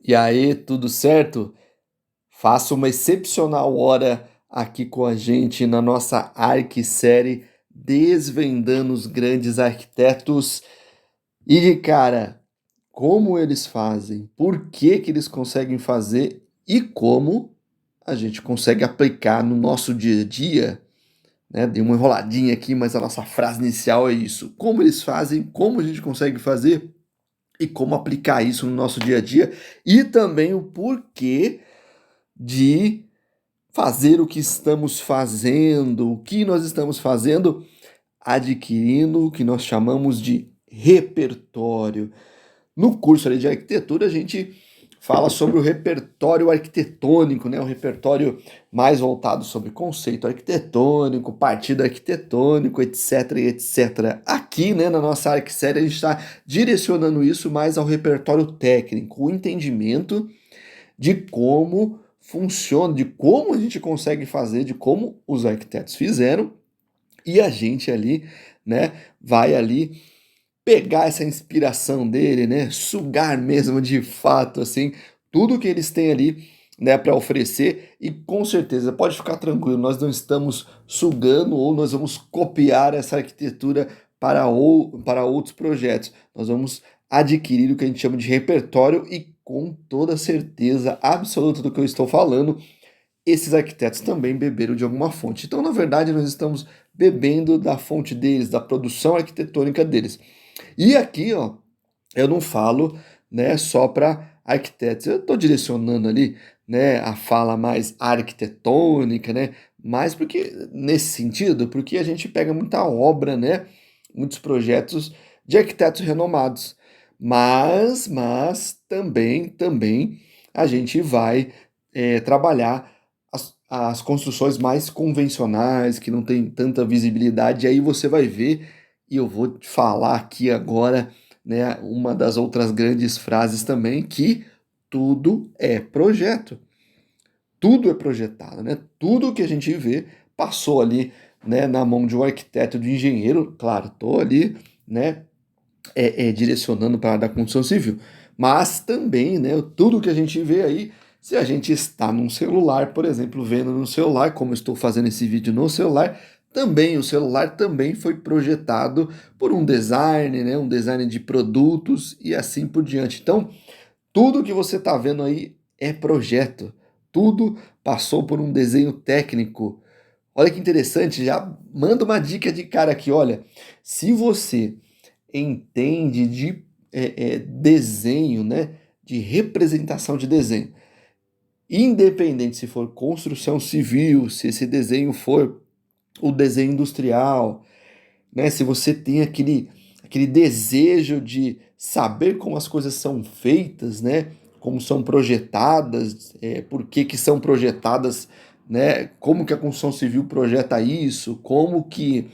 E aí, tudo certo? Faça uma excepcional hora aqui com a gente na nossa Arque-série Desvendando os Grandes Arquitetos. E de cara, como eles fazem, por que que eles conseguem fazer e como a gente consegue aplicar no nosso dia a dia, né? Dei uma enroladinha aqui, mas a nossa frase inicial é isso. Como eles fazem, como a gente consegue fazer e como aplicar isso no nosso dia a dia e também o porquê de fazer o que estamos fazendo, o que nós estamos fazendo, adquirindo o que nós chamamos de repertório. No curso ali de arquitetura, a gente fala sobre o repertório arquitetônico, né? O repertório mais voltado sobre conceito arquitetônico, partido arquitetônico, etc, etc. Aqui, né, na nossa Arquisérie, a gente está direcionando isso mais ao repertório técnico, o entendimento de como funciona, de como a gente consegue fazer, de como os arquitetos fizeram, e a gente ali, né, vai ali pegar essa inspiração dele, né, sugar mesmo de fato, assim, tudo que eles têm ali, né, para oferecer, e com certeza, pode ficar tranquilo, nós não estamos sugando ou nós vamos copiar essa arquitetura para outros projetos, nós vamos adquirir o que a gente chama de repertório e com toda certeza absoluta do que eu estou falando, esses arquitetos também beberam de alguma fonte. Então, na verdade, nós estamos bebendo da fonte deles, da produção arquitetônica deles. E aqui, ó, eu não falo, né, só para arquitetos. Eu estou direcionando ali, né, a fala mais arquitetônica, né, mais porque nesse sentido, porque a gente pega muita obra, né, muitos projetos de arquitetos renomados. Mas também a gente vai trabalhar as construções mais convencionais, que não tem tanta visibilidade, e aí você vai ver, e eu vou te falar aqui agora, né, uma das outras grandes frases também, que tudo é projeto. Tudo é projetado, né? Tudo que a gente vê passou ali, né, na mão de um arquiteto, de um engenheiro, claro, estou ali, né, direcionando para a área da construção civil, mas também, né, tudo que a gente vê aí, se a gente está num celular, por exemplo, vendo no celular, como eu estou fazendo esse vídeo no celular, também o celular também foi projetado por um design, né, um design de produtos e assim por diante. Então, tudo que você está vendo aí é projeto. Tudo passou por um desenho técnico. Olha que interessante, já manda uma dica de cara aqui, olha, se você entende de desenho, né, de representação de desenho, independente se for construção civil, se esse desenho for o desenho industrial, né, se você tem aquele desejo de saber como as coisas são feitas, né, como são projetadas, por que que são projetadas, né, como que a construção civil projeta isso, como que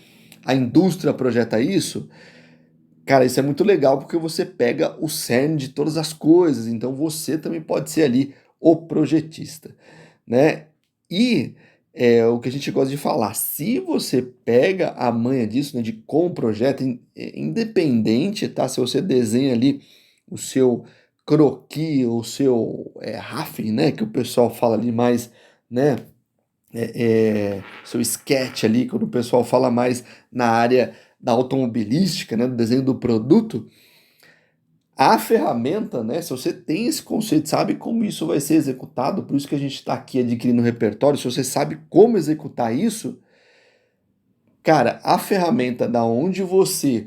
a indústria projeta isso, cara, isso é muito legal porque você pega o cerne de todas as coisas, então você também pode ser ali o projetista, né? E o que a gente gosta de falar, se você pega a manha disso, né, de como projeta, independente, tá? Se você desenha ali o seu croquis, o seu rafting, né, que o pessoal fala ali mais, né, seu sketch ali, quando o pessoal fala mais na área da automobilística, né, do desenho do produto, a ferramenta, né, se você tem esse conceito, sabe como isso vai ser executado, por isso que a gente está aqui adquirindo repertório, se você sabe como executar isso, cara, a ferramenta da onde você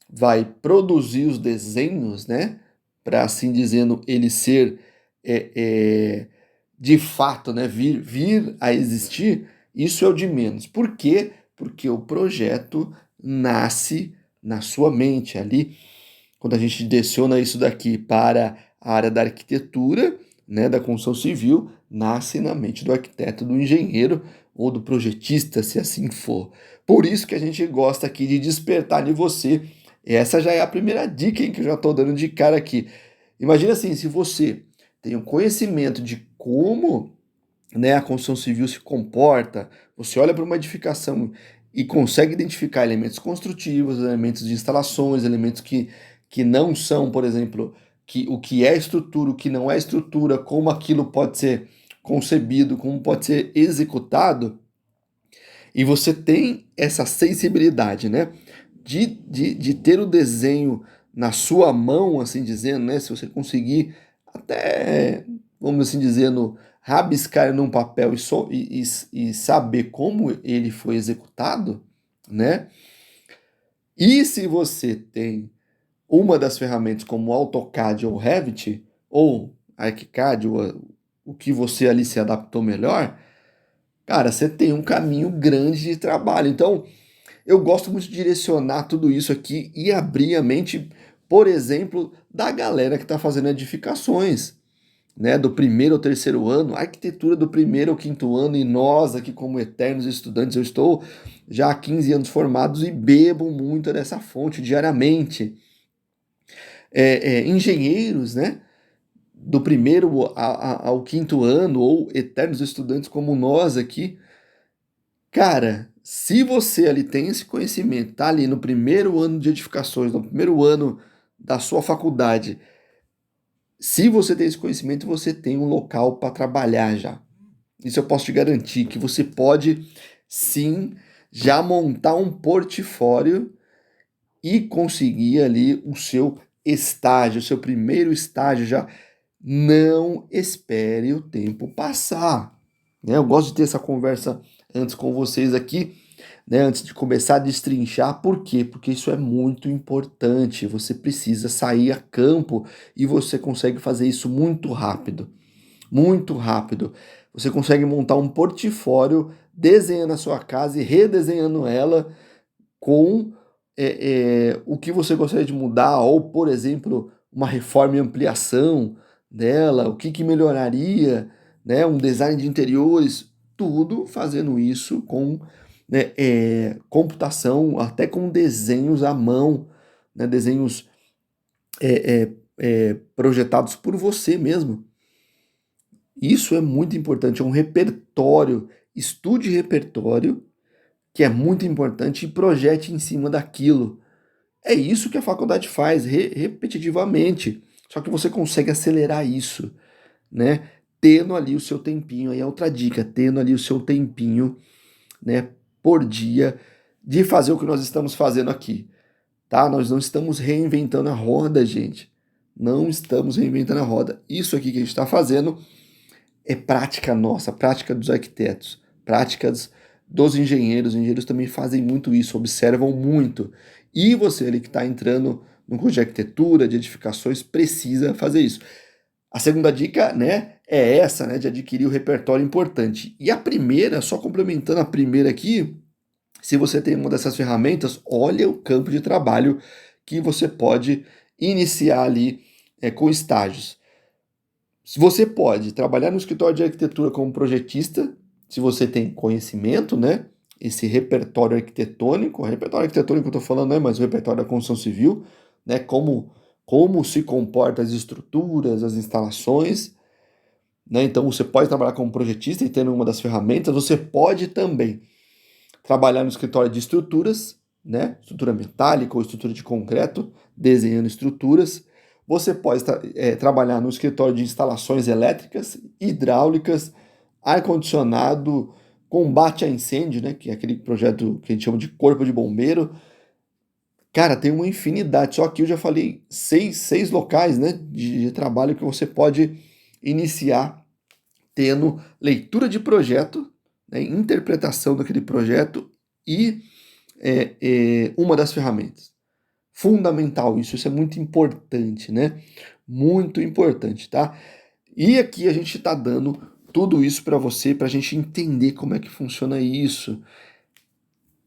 vai produzir os desenhos, né, para assim dizendo, ele ser é, é, de fato, né, vir a existir, isso é o de menos. Por quê? Porque o projeto nasce na sua mente ali. Quando a gente direciona isso daqui para a área da arquitetura, né, da construção civil, nasce na mente do arquiteto, do engenheiro ou do projetista, se assim for. Por isso que a gente gosta aqui de despertar em você. Essa já é a primeira dica, hein, que eu já estou dando de cara aqui. Imagina assim, se você tem um conhecimento de como, né, a construção civil se comporta, você olha para uma edificação e consegue identificar elementos construtivos, elementos de instalações, elementos que não são, por exemplo, o que é estrutura, o que não é estrutura, como aquilo pode ser concebido, como pode ser executado, e você tem essa sensibilidade, né? De ter o desenho na sua mão, assim dizendo, né? Se você conseguir até, vamos assim dizendo, rabiscar num papel e saber como ele foi executado, né? E se você tem uma das ferramentas como AutoCAD ou Revit, ou ArchiCAD, ou o que você ali se adaptou melhor, cara, você tem um caminho grande de trabalho. Então, eu gosto muito de direcionar tudo isso aqui e abrir a mente, por exemplo, da galera que está fazendo edificações, né, do primeiro ao terceiro ano, a arquitetura do primeiro ao quinto ano, e nós aqui como eternos estudantes, eu estou já há 15 anos formados e bebo muito dessa fonte diariamente. Engenheiros, né, do primeiro ao quinto ano, ou eternos estudantes como nós aqui, cara, se você ali tem esse conhecimento, tá ali no primeiro ano de edificações, no primeiro ano da sua faculdade, se você tem esse conhecimento, você tem um local para trabalhar já. Isso eu posso te garantir que você pode sim já montar um portfólio e conseguir ali o seu estágio, o seu primeiro estágio já. Não espere o tempo passar, né? Eu gosto de ter essa conversa antes com vocês aqui, né? Antes de começar a destrinchar. Por quê? Porque isso é muito importante. Você precisa sair a campo e você consegue fazer isso muito rápido. Muito rápido. Você consegue montar um portfólio desenhando a sua casa e redesenhando ela com o que você gostaria de mudar, ou, por exemplo, uma reforma e ampliação dela, o que melhoraria, né, um design de interiores, tudo fazendo isso com, né, computação, até com desenhos à mão, né, desenhos projetados por você mesmo. Isso é muito importante, é um repertório, estude repertório, que é muito importante, e projete em cima daquilo. É isso que a faculdade faz, repetitivamente. Só que você consegue acelerar isso, né? Tendo ali o seu tempinho, aí é outra dica, tendo ali o seu tempinho, né, por dia, de fazer o que nós estamos fazendo aqui, tá? Nós não estamos reinventando a roda, gente. Não estamos reinventando a roda. Isso aqui que a gente está fazendo é prática nossa, prática dos arquitetos, práticas dos engenheiros. Os engenheiros também fazem muito isso, observam muito. E você ali que está entrando no curso de arquitetura, de edificações, precisa fazer isso. A segunda dica, né, é essa, né, de adquirir o repertório importante. E a primeira, só complementando a primeira aqui, se você tem uma dessas ferramentas, olha o campo de trabalho que você pode iniciar ali com estágios. Você pode trabalhar no escritório de arquitetura como projetista, se você tem conhecimento, né? Esse repertório arquitetônico, o repertório arquitetônico que eu estou falando não é mais o repertório da construção civil, né? Como se comportam as estruturas, as instalações, né? Então você pode trabalhar como projetista e tendo uma das ferramentas, você pode também trabalhar no escritório de estruturas, né? Estrutura metálica ou estrutura de concreto, desenhando estruturas. Você pode trabalhar no escritório de instalações elétricas, hidráulicas, ar-condicionado, combate a incêndio, né? Que é aquele projeto que a gente chama de corpo de bombeiro. Cara, tem uma infinidade. Só que eu já falei seis locais, né, de trabalho que você pode iniciar tendo leitura de projeto, né, interpretação daquele projeto e uma das ferramentas. Fundamental isso é muito importante, né? Muito importante, tá? E aqui a gente está dando tudo isso para você, para a gente entender como é que funciona isso.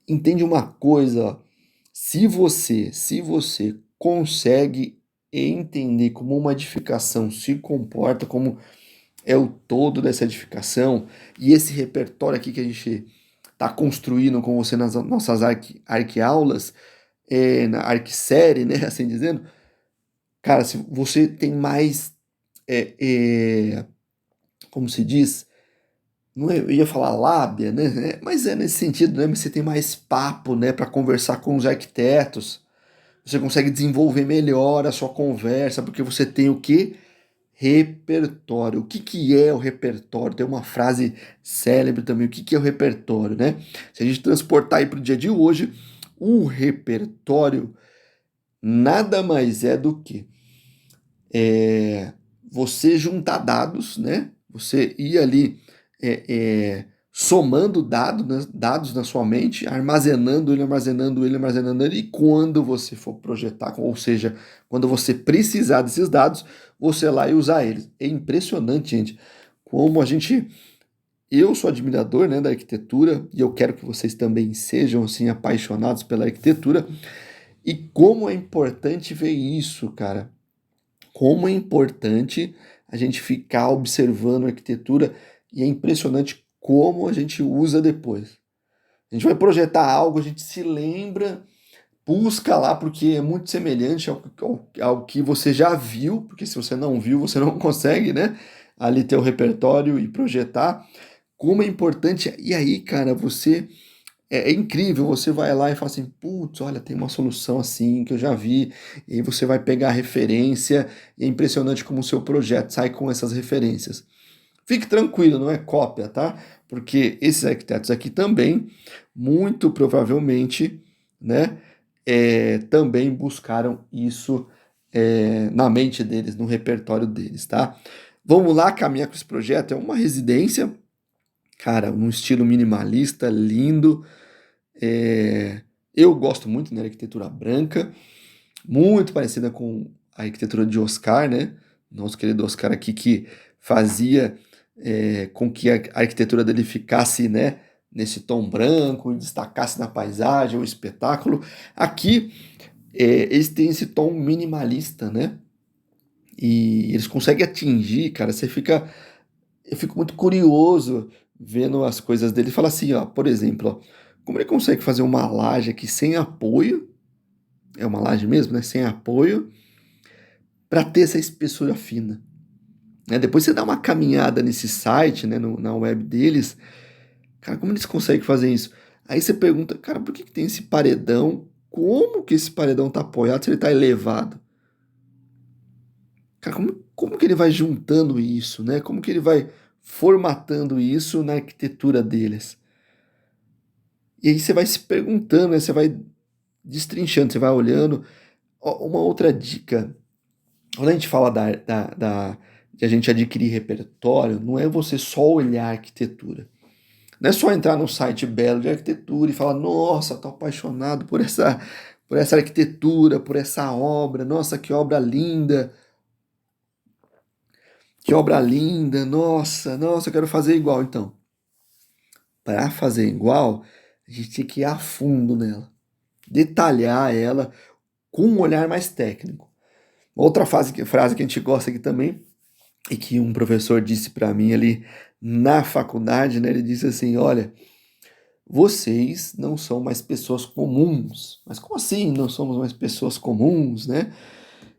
Entende uma coisa, ó, se você consegue entender como uma edificação se comporta, como é o todo dessa edificação, e esse repertório aqui que a gente está construindo com você nas nossas arqueaulas, na arquisérie, né, assim dizendo, cara, se você tem mais, é, é, como se diz, não é, eu ia falar lábia, né, mas é nesse sentido, né, você tem mais papo, né, para conversar com os arquitetos, você consegue desenvolver melhor a sua conversa, porque você tem o quê? Repertório. O que que é o repertório? Tem uma frase célebre também. O que que é o repertório, né? Se a gente transportar aí para o dia de hoje, o repertório nada mais é do que você juntar dados, né? Você ir ali é, é, somando dados na sua mente, armazenando ele, armazenando ele, e quando você for projetar, ou seja, quando você precisar desses dados, você ir lá e usar eles. É impressionante, gente, como a gente. Eu sou admirador, né, da arquitetura e eu quero que vocês também sejam assim apaixonados pela arquitetura e como é importante ver isso, cara, como é importante a gente ficar observando a arquitetura e é impressionante como a gente usa depois. A gente vai projetar algo, a gente se lembra, busca lá, porque é muito semelhante ao que você já viu, porque se você não viu, você não consegue, né? Ali ter o repertório e projetar. Como é importante. E aí, cara, é incrível, você vai lá e fala assim, putz, olha, tem uma solução assim que eu já vi, e aí você vai pegar a referência, e é impressionante como o seu projeto sai com essas referências. Fique tranquilo, não é cópia, tá? Porque esses arquitetos aqui também, muito provavelmente, né, também buscaram isso na mente deles, no repertório deles, tá? Vamos lá caminhar com esse projeto, é uma residência, cara, num estilo minimalista, lindo, eu gosto muito da arquitetura branca, muito parecida com a arquitetura de Oscar, né? Nosso querido Oscar aqui que fazia com que a arquitetura dele ficasse, né, nesse tom branco e destacasse na paisagem, o espetáculo. Aqui eles têm esse tom minimalista, né? E eles conseguem atingir, cara. Eu fico muito curioso vendo as coisas dele. Fala assim, ó, por exemplo, ó, como ele consegue fazer uma laje aqui sem apoio? É uma laje mesmo, né? Sem apoio, para ter essa espessura fina. Né? Depois você dá uma caminhada nesse site, né, na web deles, cara, como eles conseguem fazer isso? Aí você pergunta, cara, por que tem esse paredão? Como que esse paredão tá apoiado se ele tá elevado? Cara, como que ele vai juntando isso, né? Como que ele vai formatando isso na arquitetura deles? E aí você vai se perguntando, né? Você vai destrinchando, você vai olhando. Ó, uma outra dica, quando a gente fala de a gente adquirir repertório, não é você só olhar a arquitetura. Não é só entrar no site belo de arquitetura e falar, nossa, tô apaixonado por essa arquitetura, por essa obra, nossa, que obra linda, nossa, eu quero fazer igual. Então, para fazer igual, a gente tem que ir a fundo nela, detalhar ela com um olhar mais técnico. Outra frase que a gente gosta aqui também, e que um professor disse para mim ali na faculdade, né? Ele disse assim: olha, vocês não são mais pessoas comuns. Mas como assim não somos mais pessoas comuns, né?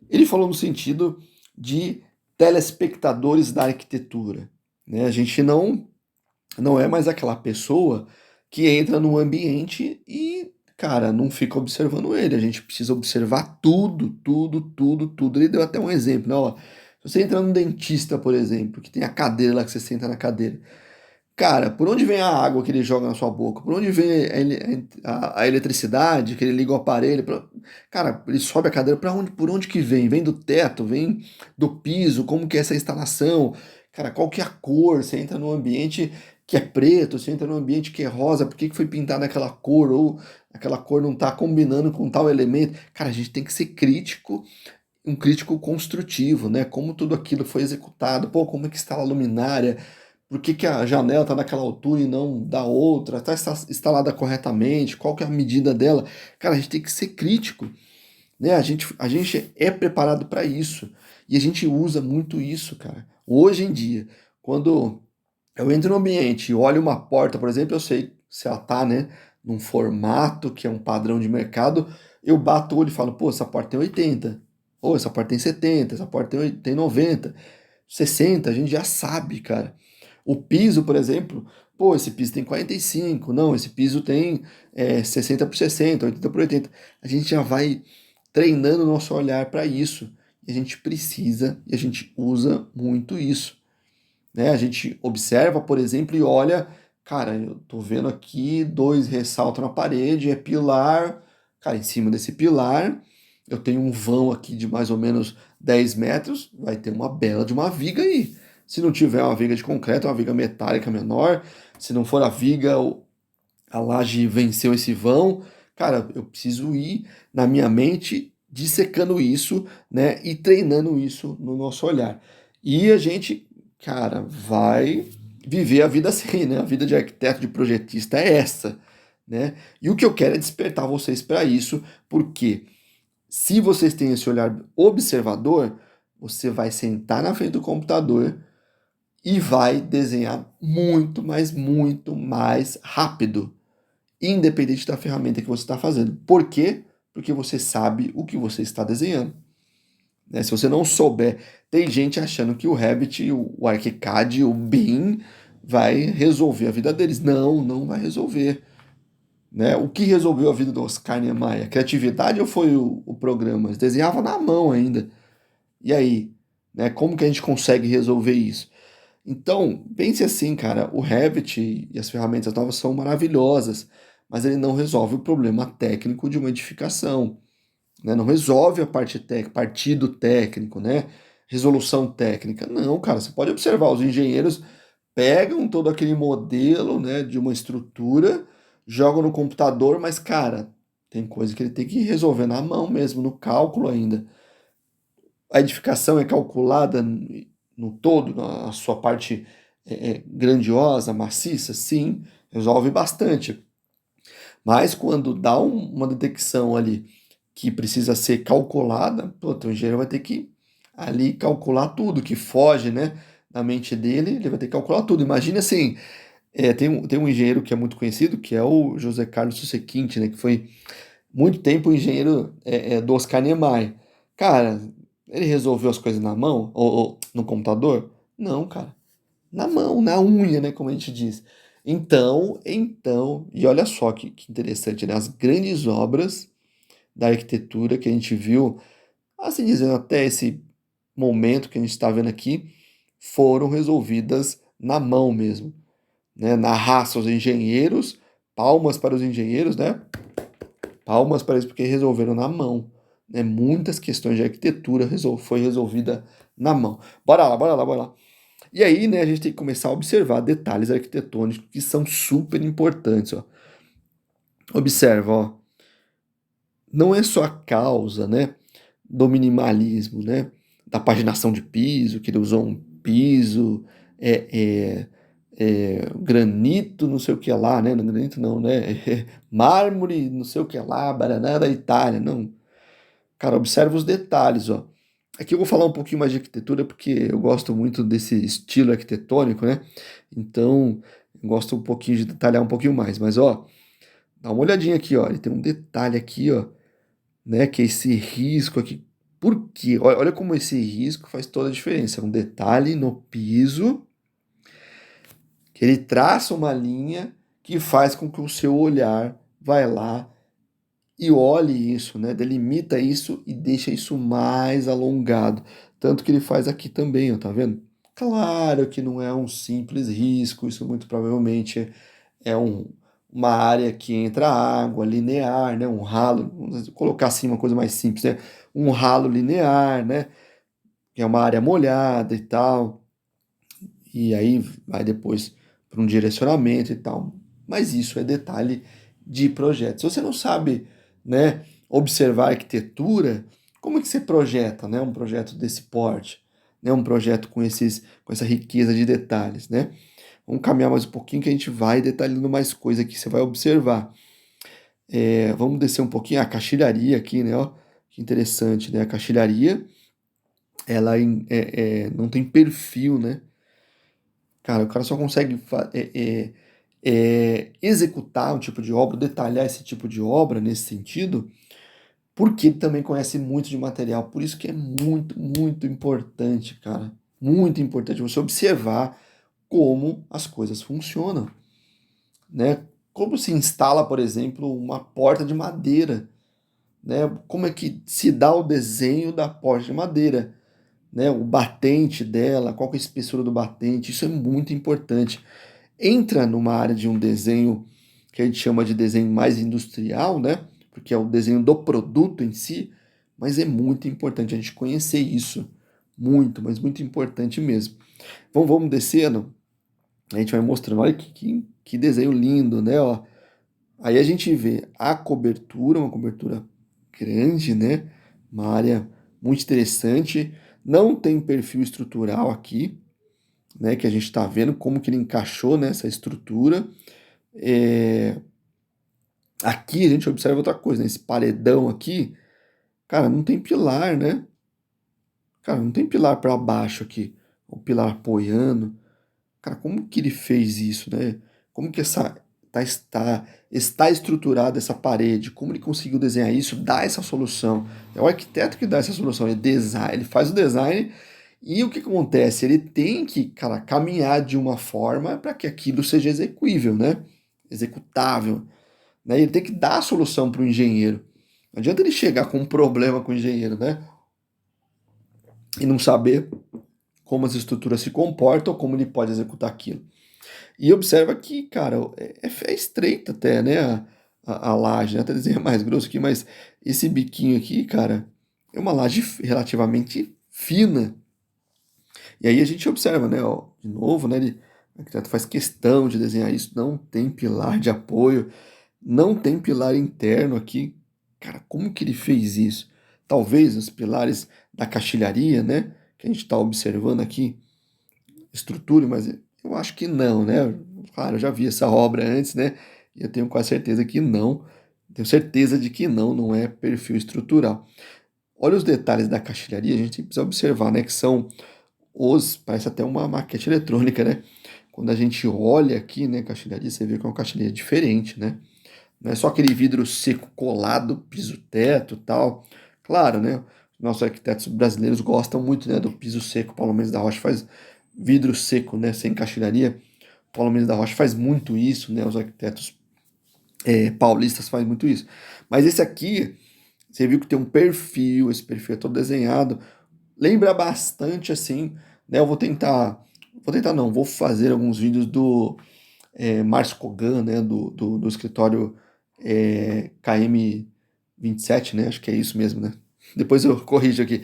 Ele falou no sentido de telespectadores da arquitetura, né? A gente não é mais aquela pessoa que entra no ambiente e, cara, não fica observando ele. A gente precisa observar tudo. Ele deu até um exemplo, né? Ó, se você entra num dentista, por exemplo, que tem a cadeira lá que você senta na cadeira. Cara, por onde vem a água que ele joga na sua boca? Por onde vem a eletricidade que ele liga o aparelho? Cara, ele sobe a cadeira, por onde que vem? Vem do teto, vem do piso, como que é essa instalação? Cara, qual que é a cor? Você entra num ambiente que é preto, você entra num ambiente que é rosa, por que que foi pintado aquela cor? Ou aquela cor não tá combinando com tal elemento? Cara, a gente tem que ser crítico, um crítico construtivo, né? Como tudo aquilo foi executado, pô, como é que está a luminária? Por que que a janela está naquela altura e não da outra? Está instalada corretamente? Qual que é a medida dela? Cara, a gente tem que ser crítico, né? A gente é preparado para isso e a gente usa muito isso, cara. Hoje em dia, quando eu entro no ambiente e olho uma porta, por exemplo, eu sei se ela tá, né, num formato que é um padrão de mercado, eu bato o olho e falo, pô, essa porta tem 80, ou essa porta tem 70, essa porta tem 90, 60, a gente já sabe, cara. O piso, por exemplo, pô, esse piso tem 45, não, esse piso tem 60 por 60, 80 por 80. A gente já vai treinando o nosso olhar para isso. E a gente precisa e a gente usa muito isso, né? A gente observa, por exemplo, e olha, cara, eu tô vendo aqui dois ressaltos na parede, é pilar, cara, em cima desse pilar eu tenho um vão aqui de mais ou menos 10 metros, vai ter uma bela de uma viga aí. Se não tiver uma viga de concreto, uma viga metálica menor, se não for a viga, a laje venceu esse vão, cara, eu preciso ir na minha mente dissecando isso, né, e treinando isso no nosso olhar. E a gente, cara, vai viver a vida assim, né? A vida de arquiteto, de projetista é essa, né? E o que eu quero é despertar vocês para isso, porque se vocês têm esse olhar observador, você vai sentar na frente do computador e vai desenhar muito mais rápido, independente da ferramenta que você está fazendo. Por quê? Porque você sabe o que você está desenhando, né? Se você não souber, tem gente achando que o Revit, o ArchiCAD, o BIM vai resolver a vida deles. Não, não vai resolver, né? O que resolveu a vida do Oscar Niemeyer? A criatividade ou foi o programa? Eles desenhavam na mão ainda. E aí, né? Como que a gente consegue resolver isso? Então, pense assim, cara, o Revit e as ferramentas novas são maravilhosas, mas ele não resolve o problema técnico de uma edificação, né? Não resolve a parte partido técnico, né? Resolução técnica. Não, cara, você pode observar, os engenheiros pegam todo aquele modelo, né, de uma estrutura, jogam no computador, mas, cara, tem coisa que ele tem que resolver na mão mesmo, no cálculo ainda. A edificação é calculada no todo, na sua parte grandiosa, maciça, sim, resolve bastante. Mas quando dá uma detecção ali que precisa ser calculada, pô, o engenheiro vai ter que ali calcular tudo, que foge, né, da mente dele, ele vai ter que calcular tudo. Imagina assim, tem um engenheiro que é muito conhecido, que é o José Carlos Susequinte, né, que foi muito tempo engenheiro do Oscar Niemeyer. Cara, ele resolveu as coisas na mão ou no computador? Não, cara. Na mão, na unha, né, como a gente diz. Então, e olha só que interessante, né? As grandes obras da arquitetura que a gente viu, assim dizendo, até esse momento que a gente está vendo aqui, foram resolvidas na mão mesmo, né? Na raça, os engenheiros, palmas para os engenheiros, né? Palmas para eles porque resolveram na mão, né? Muitas questões de arquitetura foi resolvida na mão. Bora lá, bora lá, bora lá. E aí, né, a gente tem que começar a observar detalhes arquitetônicos que são super importantes, ó. Observa, ó, não é só a causa, né, do minimalismo, né, da paginação de piso, que ele usou um piso, granito, não sei o que lá, né, não, granito não, né, mármore, não sei o que lá, Baraná da Itália, não. Cara, observa os detalhes, ó. Aqui eu vou falar um pouquinho mais de arquitetura porque eu gosto muito desse estilo arquitetônico, né? Então, eu gosto um pouquinho de detalhar um pouquinho mais, mas ó, dá uma olhadinha aqui, ó, ele tem um detalhe aqui, ó, né, que é esse risco aqui. Por quê? Olha como esse risco faz toda a diferença. É um detalhe no piso que ele traça uma linha que faz com que o seu olhar vai lá e olhe isso, né? Delimita isso e deixa isso mais alongado. Tanto que ele faz aqui também, ó, tá vendo? Claro que não é um simples risco, isso muito provavelmente é uma área que entra água linear, né? Um ralo, vamos colocar assim uma coisa mais simples, né? Um ralo linear, né? Que é uma área molhada e tal. E aí vai depois para um direcionamento e tal. Mas isso é detalhe de projeto. Se você não sabe, né, observar arquitetura, como é que você projeta, né, um projeto desse porte, né, um projeto com essa riqueza de detalhes, né? Vamos caminhar mais um pouquinho que a gente vai detalhando mais coisa que você vai observar. Vamos descer um pouquinho a caixilharia aqui, né? Ó, que interessante, né? A caixilharia, ela não tem perfil, né? Cara, o cara só consegue executar um tipo de obra, detalhar esse tipo de obra nesse sentido, porque ele também conhece muito de material. Por isso que é muito importante, cara. Muito importante você observar como as coisas funcionam, né? Como se instala, por exemplo, uma porta de madeira, né? Como é que se dá o desenho da porta de madeira, né? O batente dela, qual que é a espessura do batente, isso é muito importante. Entra numa área de um desenho que a gente chama de desenho mais industrial, né? Porque é o desenho do produto em si, mas é muito importante a gente conhecer isso. Muito, mas muito importante mesmo. Vamos descendo, a gente vai mostrando, olha que desenho lindo, né? Ó, aí a gente vê a cobertura, uma cobertura grande, né? Uma área muito interessante. Não tem perfil estrutural aqui, né? Que a gente está vendo como que ele encaixou nessa estrutura. É, aqui a gente observa outra coisa, né? Esse paredão aqui, cara, não tem pilar, né? Cara, não tem pilar para baixo aqui, o pilar apoiando. Cara, como que ele fez isso, né? Como que está estruturada essa parede? Como ele conseguiu desenhar isso? Dá essa solução. É o arquiteto que dá essa solução. Ele faz o design e o que acontece? Ele tem que, cara, caminhar de uma forma para que aquilo seja execuível, né? Executável, né? Ele tem que dar a solução para o engenheiro. Não adianta ele chegar com um problema com o engenheiro, né? E não saber como as estruturas se comportam ou como ele pode executar aquilo. E observa que, cara, é estreita até, né? A laje, né? Até dizer mais grosso aqui, mas esse biquinho aqui, cara, é uma laje relativamente fina. E aí a gente observa, né? Ó, de novo, né? O arquiteto faz questão de desenhar isso. Não tem pilar de apoio, não tem pilar interno aqui. Cara, como que ele fez isso? Talvez os pilares da caixilharia, né? Que a gente está observando aqui, estrutura, mas eu acho que não, né? Claro, eu já vi essa obra antes, né? E eu tenho quase certeza que não. Tenho certeza de que não é perfil estrutural. Olha os detalhes da caixilharia, a gente precisa observar, né? Que são parece até uma maquete eletrônica, né? Quando a gente olha aqui, né, caixilharia, você vê que é uma caixilharia diferente, né? Não é só aquele vidro seco colado, piso-teto, tal. Claro, né? Nossos arquitetos brasileiros gostam muito, né, do piso seco. Paulo Mendes da Rocha faz vidro seco, né, sem caixilharia. Paulo Mendes da Rocha faz muito isso, né? Os arquitetos paulistas fazem muito isso. Mas esse aqui, você viu que tem um perfil, esse perfil é todo desenhado. Lembra bastante assim, né? Vou tentar não, vou fazer alguns vídeos do Márcio Kogan, né? Do escritório KM 27, né? Acho que é isso mesmo, né? Depois eu corrijo aqui.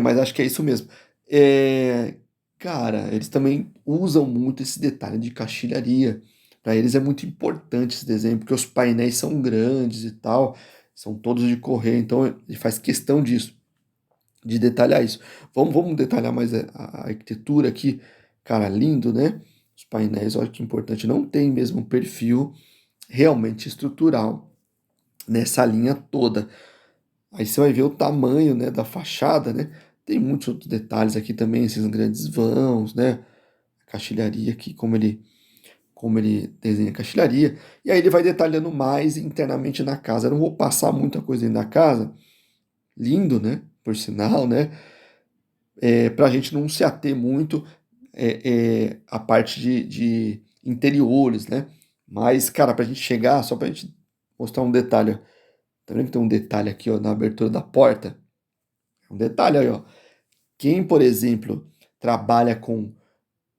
Mas acho que é isso mesmo. É, cara, eles também usam muito esse detalhe de caixilharia. Para eles é muito importante esse desenho, porque os painéis são grandes e tal, são todos de correr, então ele faz questão disso, de detalhar isso. Vamos detalhar mais a arquitetura aqui. Cara, lindo, né? Os painéis, olha que importante, não tem mesmo um perfil realmente estrutural nessa linha toda. Aí você vai ver o tamanho, né, da fachada, né? Tem muitos outros detalhes aqui também, esses grandes vãos, né? A caixilharia aqui, como ele desenha a caixilharia. E aí ele vai detalhando mais internamente na casa. Eu não vou passar muita coisa dentro da casa. Lindo, né? Por sinal, né? Para a gente não se ater muito a parte de interiores, né? Mas, cara, para a gente chegar, só para a gente mostrar um detalhe, ó. Tá vendo que tem um detalhe aqui, ó, na abertura da porta? Um detalhe aí, ó. Quem, por exemplo, trabalha com.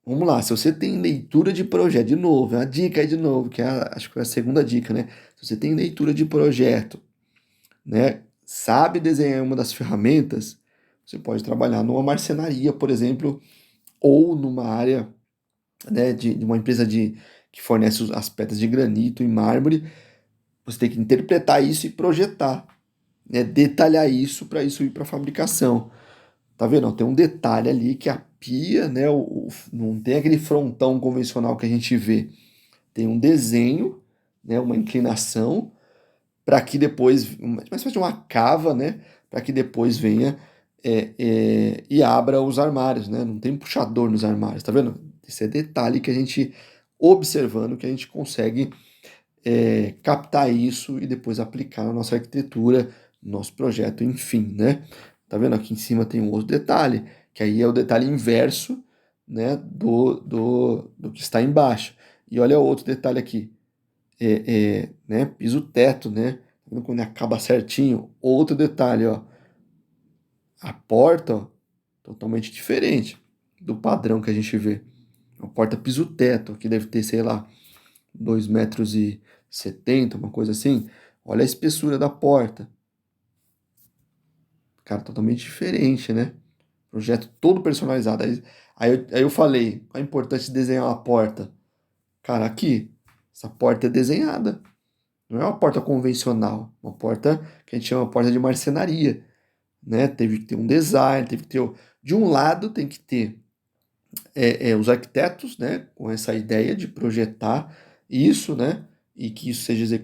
Vamos lá, se você tem leitura de projeto, de novo, é uma dica aí de novo, que acho que é a segunda dica, né? Se você tem leitura de projeto, né? Sabe desenhar uma das ferramentas, você pode trabalhar numa marcenaria, por exemplo, ou numa área, né, de uma empresa que fornece as pedras de granito e mármore. Você tem que interpretar isso e projetar, né? Detalhar isso para isso ir para a fabricação. Tá vendo? Tem um detalhe ali que a pia, né? Não tem aquele frontão convencional que a gente vê. Tem um desenho, né? Uma inclinação para que depois, uma espécie de uma cava, né? Para que depois venha e abra os armários, né? Não tem puxador nos armários, tá vendo? Esse é detalhe que a gente observando que a gente consegue captar isso e depois aplicar na nossa arquitetura, no nosso projeto, enfim, né? Tá vendo? Aqui em cima tem um outro detalhe, que aí é o detalhe inverso, né, do que está embaixo. E olha outro detalhe aqui, né, piso-teto, né? vendo quando acaba certinho? Outro detalhe, ó. A porta, ó, totalmente diferente do padrão que a gente vê. Uma porta piso-teto, que deve ter, sei lá, 2,70 m, uma coisa assim. Olha a espessura da porta. Cara, totalmente diferente, né? Projeto todo personalizado. Aí eu falei, qual a importância de desenhar uma porta? Cara, aqui, essa porta é desenhada. Não é uma porta convencional. Uma porta que a gente chama porta de marcenaria, né? Teve que ter um design, teve que ter... De um lado tem que ter os arquitetos, né? Com essa ideia de projetar isso, né? E que isso seja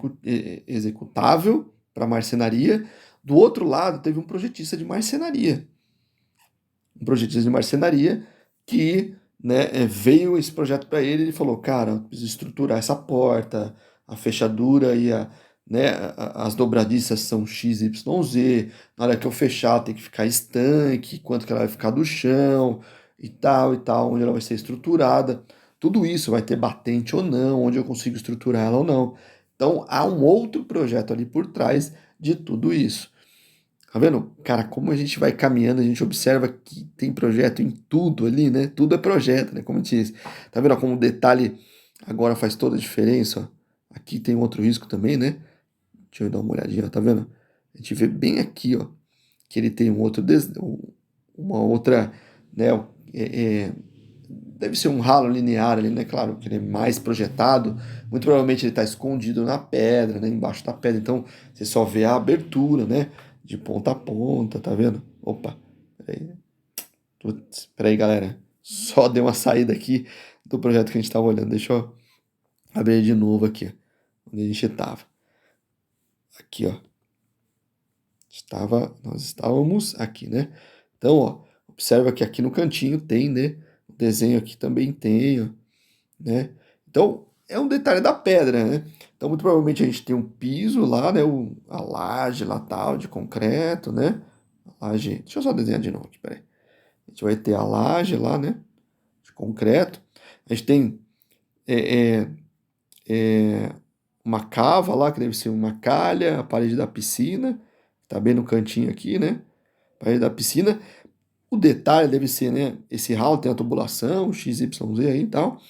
executável para marcenaria. Do outro lado, teve um projetista de marcenaria. Um projetista de marcenaria que, né, veio esse projeto para ele e ele falou, cara, eu preciso estruturar essa porta, a fechadura e né, as dobradiças são X, Y, Z, na hora que eu fechar tem que ficar estanque, quanto que ela vai ficar do chão e tal, onde ela vai ser estruturada. Tudo isso vai ter batente ou não, onde eu consigo estruturar ela ou não. Então há um outro projeto ali por trás de tudo isso. Tá vendo? Cara, como a gente vai caminhando, a gente observa que tem projeto em tudo ali, né? Tudo é projeto, né? Como eu disse. Tá vendo como o detalhe agora faz toda a diferença? Ó? Aqui tem outro risco também, né? Deixa eu dar uma olhadinha, tá vendo? A gente vê bem aqui, ó, que ele tem uma outra, né? Deve ser um ralo linear ali, né? Claro que ele é mais projetado. Muito provavelmente ele está escondido na pedra, né? Embaixo da pedra. Então você só vê a abertura, né? De ponta a ponta, tá vendo? Opa, peraí. Putz, peraí, galera. Só deu uma saída aqui do projeto que a gente estava olhando. Deixa eu abrir de novo aqui, ó, onde a gente estava. Aqui, ó. Nós estávamos aqui, né? Então, ó, observa que aqui no cantinho tem, né? O desenho aqui também tem, ó, né? Então, é um detalhe da pedra, né? Então, muito provavelmente a gente tem um piso lá, né? A laje lá tal, de concreto, né? A laje, deixa eu só desenhar de novo aqui, peraí. A gente vai ter a laje lá, né? De concreto. A gente tem é, é, uma cava lá, que deve ser uma calha, a parede da piscina, tá bem no cantinho aqui, né? Parede da piscina. O detalhe deve ser, né? Esse ralo tem a tubulação, XYZ aí e tal.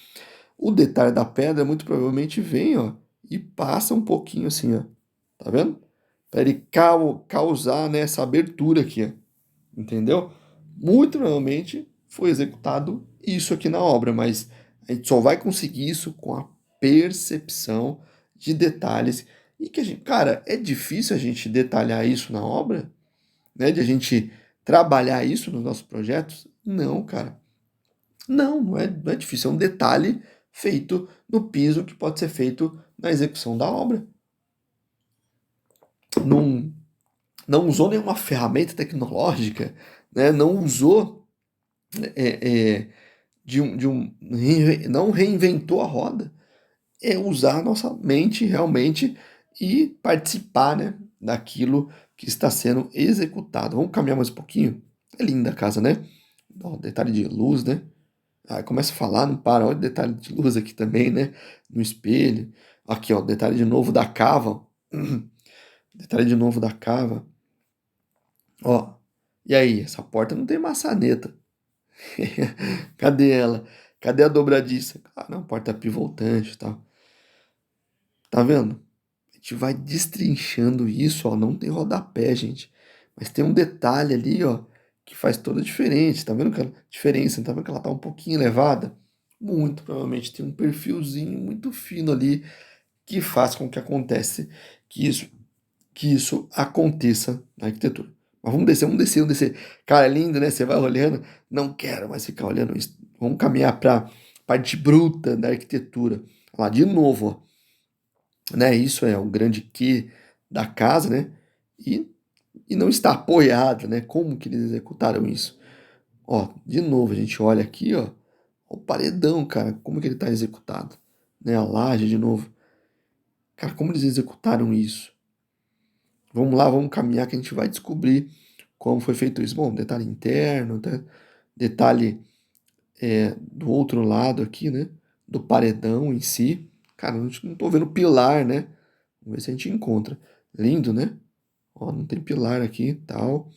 O detalhe da pedra muito provavelmente vem, ó, e passa um pouquinho assim, ó. Tá vendo? Para ele causar, né, essa abertura aqui, ó. Entendeu? Muito provavelmente foi executado isso aqui na obra, mas a gente só vai conseguir isso com a percepção de detalhes. E que a gente, cara, é difícil a gente detalhar isso na obra, né? De a gente trabalhar isso nos nossos projetos? Não, cara. Não é difícil. É um detalhe feito no piso que pode ser feito na execução da obra. Não, não usou nenhuma ferramenta tecnológica, né? Não usou é, é, não reinventou a roda. É usar a nossa mente realmente e participar, né, daquilo que está sendo executado. Vamos caminhar mais um pouquinho? É linda a casa, né? Ó, detalhe de luz, né? Aí começa a falar, não para. Olha o detalhe de luz aqui também, né? No espelho. Aqui, ó, detalhe de novo da cava. Detalhe de novo da cava. Ó, e aí? Essa porta não tem maçaneta. Cadê ela? Cadê a dobradiça? Ah, não, porta pivotante e tal. Tá vendo? A gente vai destrinchando isso, ó. Não tem rodapé, gente. Mas tem um detalhe ali, ó, que faz toda a diferença. Tá vendo que diferença? Tá vendo que ela tá um pouquinho elevada? Muito provavelmente tem um perfilzinho muito fino ali que faz com que acontece que isso aconteça na arquitetura. Mas vamos descer. Cara, é lindo, né? Você vai olhando, não quero mais ficar olhando isso. Vamos caminhar para parte bruta da arquitetura. Lá de novo, ó, né? Isso é o grande quê da casa, né? E, e não está apoiada, né? Como que eles executaram isso? Ó, de novo, a gente olha aqui, ó, o paredão, cara, como que ele está executado, né? A laje de novo. Cara, como eles executaram isso? Vamos lá, vamos caminhar que a gente vai descobrir como foi feito isso. Bom, detalhe interno, tá? Detalhe do outro lado aqui, né? Do paredão em si. Cara, não tô vendo pilar, né? Vamos ver se a gente encontra. Lindo, né? Ó, não tem pilar aqui e tal,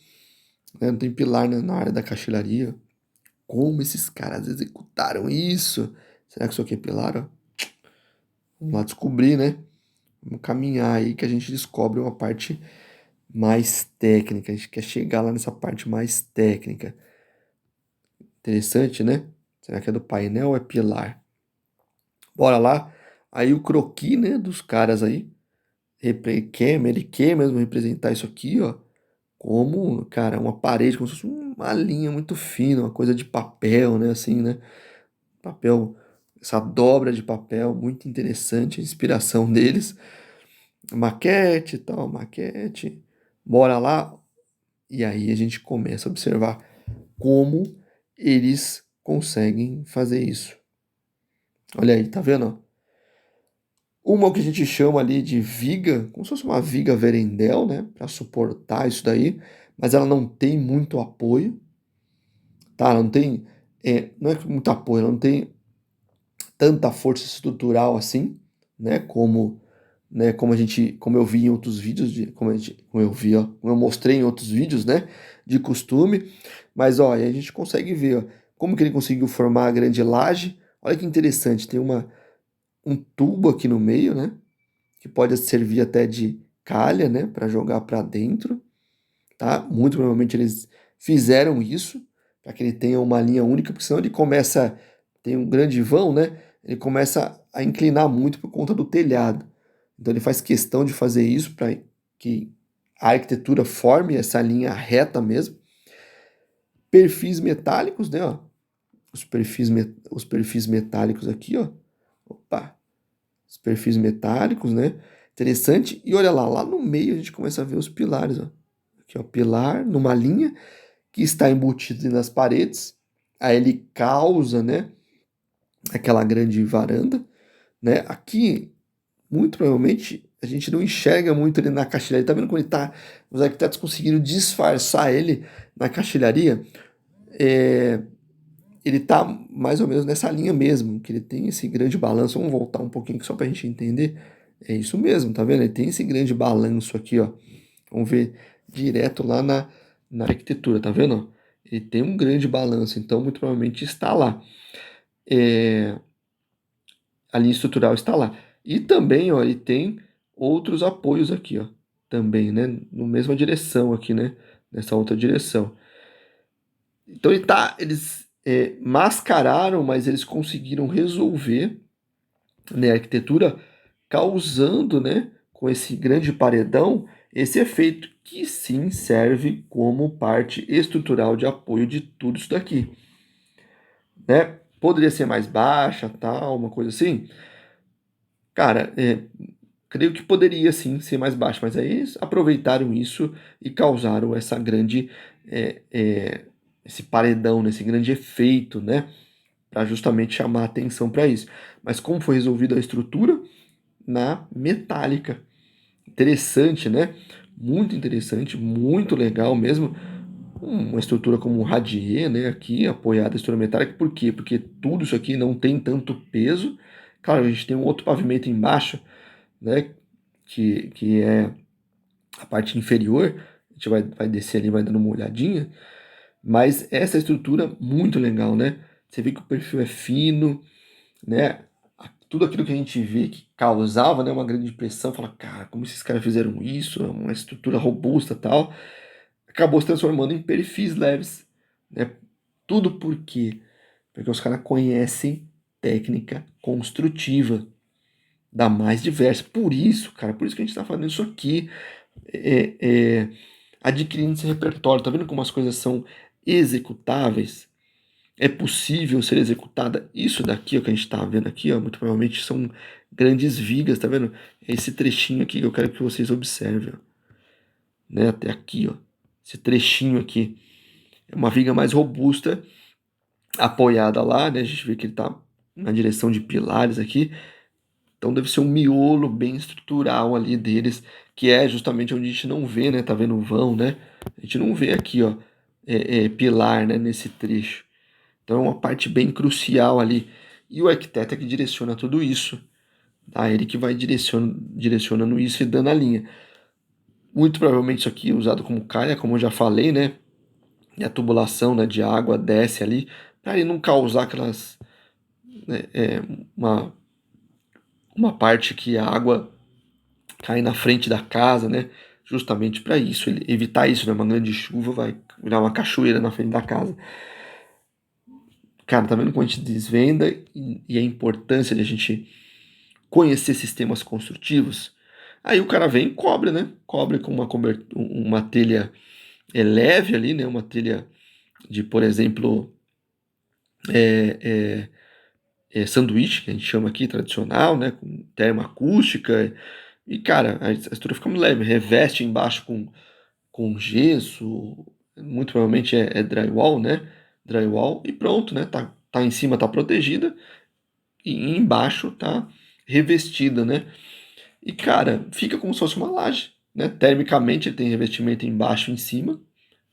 né? Não tem pilar na área da caixilharia. Como esses caras executaram isso? Será que isso aqui é pilar, ó? Vamos lá descobrir, né? Vamos caminhar aí que a gente descobre uma parte mais técnica. A gente quer chegar lá nessa parte mais técnica. Interessante, né? Será que é do painel ou é pilar? Bora lá. Aí o croquis, né, dos caras aí. Ele quer mesmo representar isso aqui, ó. Como, cara, uma parede, como se fosse uma linha muito fina, uma coisa de papel, né? Assim, né? Papel, essa dobra de papel, muito interessante a inspiração deles. Maquete e tal, maquete. Bora lá. E aí a gente começa a observar como eles conseguem fazer isso. Olha aí, tá vendo? Ó? Uma que a gente chama ali de viga, como se fosse uma viga verendel, né, para suportar isso daí, mas ela não tem muito apoio, tá? Ela não tem, não é muito apoio, ela não tem tanta força estrutural assim, né, como eu vi em outros vídeos como eu vi, ó, como eu mostrei em outros vídeos, né, de costume, mas ó, aí a gente consegue ver, ó, como que ele conseguiu formar a grande laje. Olha que interessante, tem um tubo aqui no meio, né, que pode servir até de calha, né, para jogar para dentro, tá? Muito provavelmente eles fizeram isso para que ele tenha uma linha única, porque senão ele começa, tem um grande vão, né? Ele começa a inclinar muito por conta do telhado. Então ele faz questão de fazer isso para que a arquitetura forme essa linha reta mesmo. Perfis metálicos, né, ó? Os perfis metálicos aqui, ó. Opa, os perfis metálicos, né? Interessante. E olha lá, lá no meio a gente começa a ver os pilares, ó. Aqui, ó, pilar numa linha que está embutido nas paredes. Aí ele causa, né, aquela grande varanda, né? Aqui, muito provavelmente, a gente não enxerga muito ele na caixilharia. Tá vendo como ele tá? Os arquitetos conseguiram disfarçar ele na caixilharia. É, ele tá mais ou menos nessa linha mesmo, que ele tem esse grande balanço. Vamos voltar um pouquinho só para a gente entender. É isso mesmo, tá vendo? Ele tem esse grande balanço aqui, ó. Vamos ver direto lá na arquitetura, tá vendo? Ó? Ele tem um grande balanço, então muito provavelmente está lá. É, a linha estrutural está lá. E também, ó, ele tem outros apoios aqui, ó. Também, né? Na mesma direção aqui, né? Nessa outra direção. Então eles mascararam, mas eles conseguiram resolver, né, a arquitetura, causando, né, com esse grande paredão, esse efeito que sim serve como parte estrutural de apoio de tudo isso daqui, né? Poderia ser mais baixa, tal, uma coisa assim. Cara, creio que poderia sim ser mais baixo, mas aí eles aproveitaram isso e causaram essa grande, é, é, esse paredão, né, esse grande efeito, né? Para justamente chamar a atenção para isso. Mas como foi resolvida a estrutura? Na metálica. Interessante, né? Muito interessante, muito legal mesmo. Uma estrutura como um radier, né? Aqui apoiada a estrutura metálica. Por quê? Porque tudo isso aqui não tem tanto peso. Claro, a gente tem um outro pavimento embaixo, né? Que é a parte inferior. A gente vai descer ali, vai dando uma olhadinha. Mas essa estrutura muito legal, né? Você vê que o perfil é fino, né? Tudo aquilo que a gente vê que causava, né, uma grande impressão, fala, cara, como esses caras fizeram isso, uma estrutura robusta e tal, acabou se transformando em perfis leves, né? Tudo por quê? Porque os caras conhecem técnica construtiva da mais diversa. Por isso, cara, por isso que a gente está fazendo isso aqui, é, é, adquirindo esse repertório. Tá vendo como as coisas são executáveis? É possível ser executada. Isso daqui, ó, que a gente está vendo aqui, ó, muito provavelmente são grandes vigas, tá vendo? É esse trechinho aqui que eu quero que vocês observem, ó, né? Até aqui, ó, esse trechinho aqui é uma viga mais robusta, apoiada lá, né? A gente vê que ele está na direção de pilares aqui, então deve ser um miolo bem estrutural ali deles, que é justamente onde a gente não vê, né? Tá vendo o vão, né? A gente não vê aqui, ó, pilar, né? Nesse trecho. Então é uma parte bem crucial ali. E o arquiteto é que direciona tudo isso. Tá? Ele que vai direcionando isso e dando a linha. Muito provavelmente isso aqui é usado como calha, como eu já falei, né? E a tubulação, né, de água desce ali, para ele não causar aquelas, né, uma, uma parte que a água cai na frente da casa, né? Justamente para isso, ele evitar isso, né? Uma grande chuva vai virar uma cachoeira na frente da casa. Cara, tá vendo como a gente desvenda e a importância de a gente conhecer sistemas construtivos? Aí o cara vem e cobre, né? Cobre com uma telha leve ali, né? Uma telha de, por exemplo, é, sanduíche, que a gente chama aqui, tradicional, né? Com termoacústica. E, cara, a estrutura fica muito leve. Reveste embaixo com gesso, muito provavelmente é drywall, né? Drywall e pronto, né? Tá em cima, tá protegida e embaixo tá revestida, né? E cara, fica como se fosse uma laje, né? Termicamente ele tem revestimento embaixo e em cima,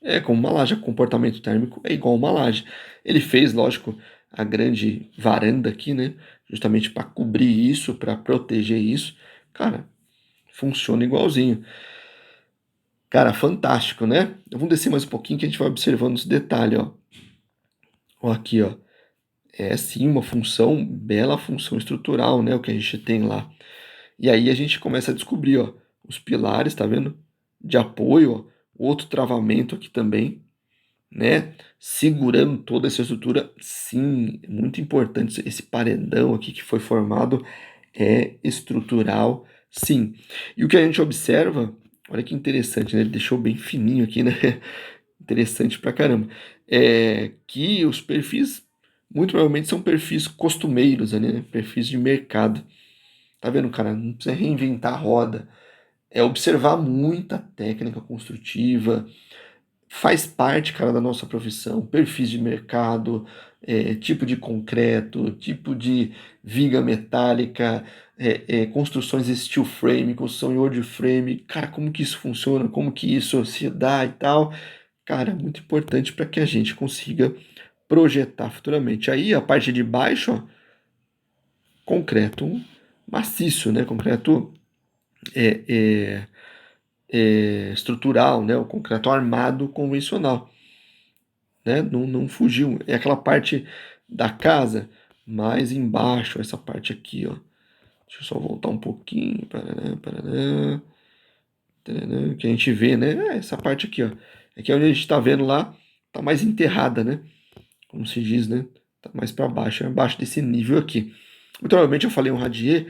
é como uma laje, o comportamento térmico é igual uma laje. Ele fez, lógico, a grande varanda aqui, né? Justamente para cobrir isso, para proteger isso. Cara, funciona igualzinho. Cara, fantástico, né? Vamos descer mais um pouquinho que a gente vai observando esse detalhe, ó. Ó, aqui, ó. É sim uma função, bela função estrutural, né? O que a gente tem lá. E aí a gente começa a descobrir, ó, os pilares, tá vendo? De apoio, ó. Outro travamento aqui também, né? Segurando toda essa estrutura. Sim, é muito importante esse paredão aqui que foi formado é estrutural, sim. E o que a gente observa, olha que interessante, né? Ele deixou bem fininho aqui, né? Interessante pra caramba. É que os perfis, muito provavelmente, são perfis costumeiros ali, né? Perfis de mercado. Tá vendo, cara? Não precisa reinventar a roda. É observar muita técnica construtiva. Faz parte, cara, da nossa profissão. Perfis de mercado, tipo de concreto, tipo de viga metálica, construções steel frame, construção em wood frame. Cara, como que isso funciona? Como que isso se dá e tal. Cara, muito importante para que a gente consiga projetar futuramente. Aí a parte de baixo, ó, concreto maciço, né? Concreto é, é, estrutural, né? O concreto armado convencional, né? Não fugiu. É aquela parte da casa mais embaixo, essa parte aqui, ó. Deixa eu só voltar um pouquinho, paraná, paraná, paraná, que a gente vê, né? Essa parte aqui, ó. Aqui é onde a gente está vendo lá, tá mais enterrada, né? Como se diz, né? Tá mais para baixo, é abaixo desse nível aqui. Muito provavelmente eu falei um radier,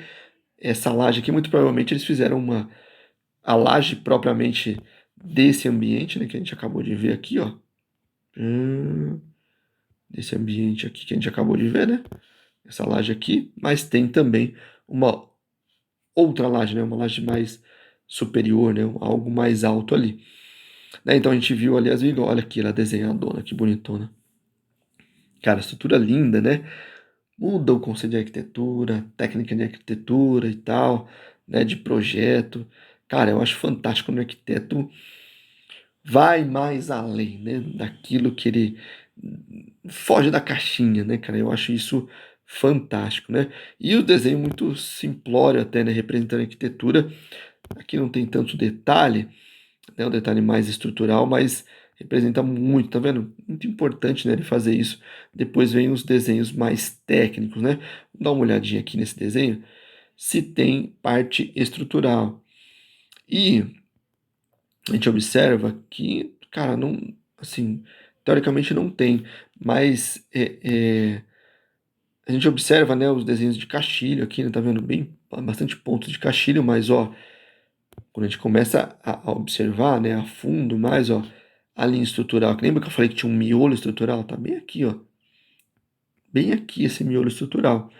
essa laje aqui, muito provavelmente eles fizeram a laje propriamente desse ambiente, né, que a gente acabou de ver aqui, ó. Hum, Desse ambiente aqui que a gente acabou de ver, né? Essa laje aqui, mas tem também uma outra laje, né? Uma laje mais superior, né? Algo mais alto ali. Né? Então a gente viu ali as vigas, olha aqui ela desenhadona, que bonitona. Cara, estrutura linda, né? Muda o conceito de arquitetura, técnica de arquitetura e tal, né, de projeto. Cara, eu acho fantástico quando o arquiteto vai mais além, né, daquilo que ele foge da caixinha, né, cara? Eu acho isso fantástico, né? E o desenho muito simplório até, né, representando a arquitetura. Aqui não tem tanto detalhe, né, um detalhe mais estrutural, mas representa muito, tá vendo? Muito importante, né, ele fazer isso. Depois vem os desenhos mais técnicos, né? Vamos dar uma olhadinha aqui nesse desenho, se tem parte estrutural. E a gente observa que, cara, não, assim, teoricamente não tem, mas a gente observa, né, os desenhos de castilho aqui, né, tá vendo bem, bastante pontos de castilho, mas, ó, quando a gente começa a observar, né, a fundo mais, ó, a linha estrutural, que lembra que eu falei que tinha um miolo estrutural? Tá bem aqui, ó. Bem aqui esse miolo estrutural.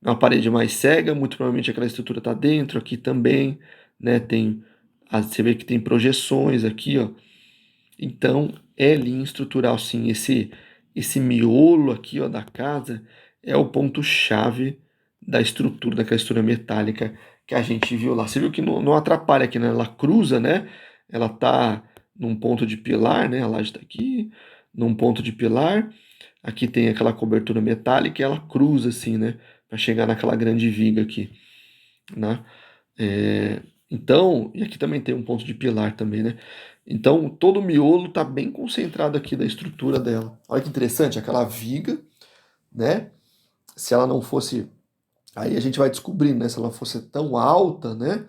Uma parede mais cega, muito provavelmente aquela estrutura tá dentro, aqui também, né? Você vê que tem projeções aqui, ó. Então, é linha estrutural, sim. Esse miolo aqui, ó, da casa é o ponto-chave da estrutura, daquela estrutura metálica que a gente viu lá. Você viu que não atrapalha aqui, né? Ela cruza, né? Ela tá num ponto de pilar, né? A laje tá aqui, num ponto de pilar. Aqui tem aquela cobertura metálica e ela cruza assim, né? Para chegar naquela grande viga aqui, né? Então, e aqui também tem um ponto de pilar também, né? Então, todo o miolo está bem concentrado aqui da estrutura dela. Olha que interessante, aquela viga, né? Se ela não fosse, aí a gente vai descobrindo, né? Se ela fosse tão alta, né?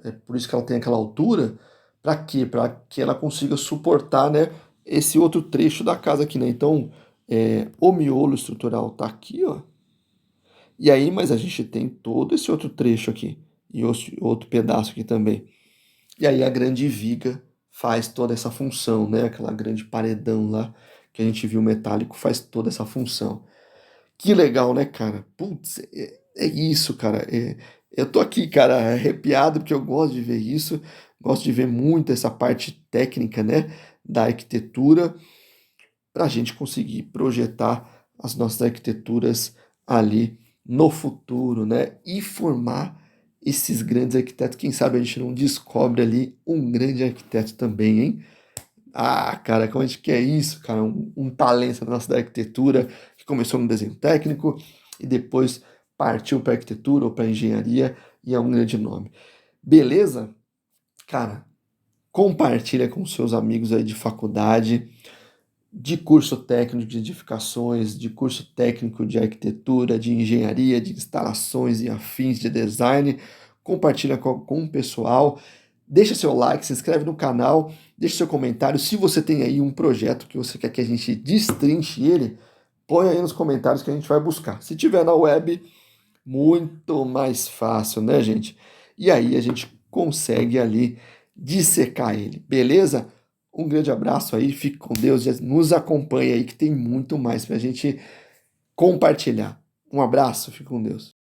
É por isso que ela tem aquela altura. Para quê? Para que ela consiga suportar, né? Esse outro trecho da casa aqui, né? Então, o miolo estrutural tá aqui, ó. E aí, mas a gente tem todo esse outro trecho aqui e outro pedaço aqui também. E aí a grande viga faz toda essa função, né? Aquela grande paredão lá que a gente viu metálico faz toda essa função. Que legal, né, cara? Putz, é isso, cara. Eu tô aqui, cara, arrepiado porque eu gosto de ver isso. Gosto de ver muito essa parte técnica, né, da arquitetura para a gente conseguir projetar as nossas arquiteturas ali no futuro, né? E formar esses grandes arquitetos. Quem sabe a gente não descobre ali um grande arquiteto também, hein? Ah, cara, como a gente quer isso, cara? Um talento na nossa da arquitetura que começou no desenho técnico e depois partiu para arquitetura ou para engenharia e é um grande nome. Beleza? Cara, compartilha com seus amigos aí de faculdade, de curso técnico de edificações, de curso técnico de arquitetura, de engenharia, de instalações e afins de design. Compartilha com o pessoal. Deixa seu like, se inscreve no canal, deixa seu comentário. Se você tem aí um projeto que você quer que a gente destrinche ele, põe aí nos comentários que a gente vai buscar. Se tiver na web, muito mais fácil, né, gente? E aí a gente consegue ali dissecar ele, beleza? Um grande abraço aí, fique com Deus, nos acompanhe aí que tem muito mais pra gente compartilhar. Um abraço, fique com Deus.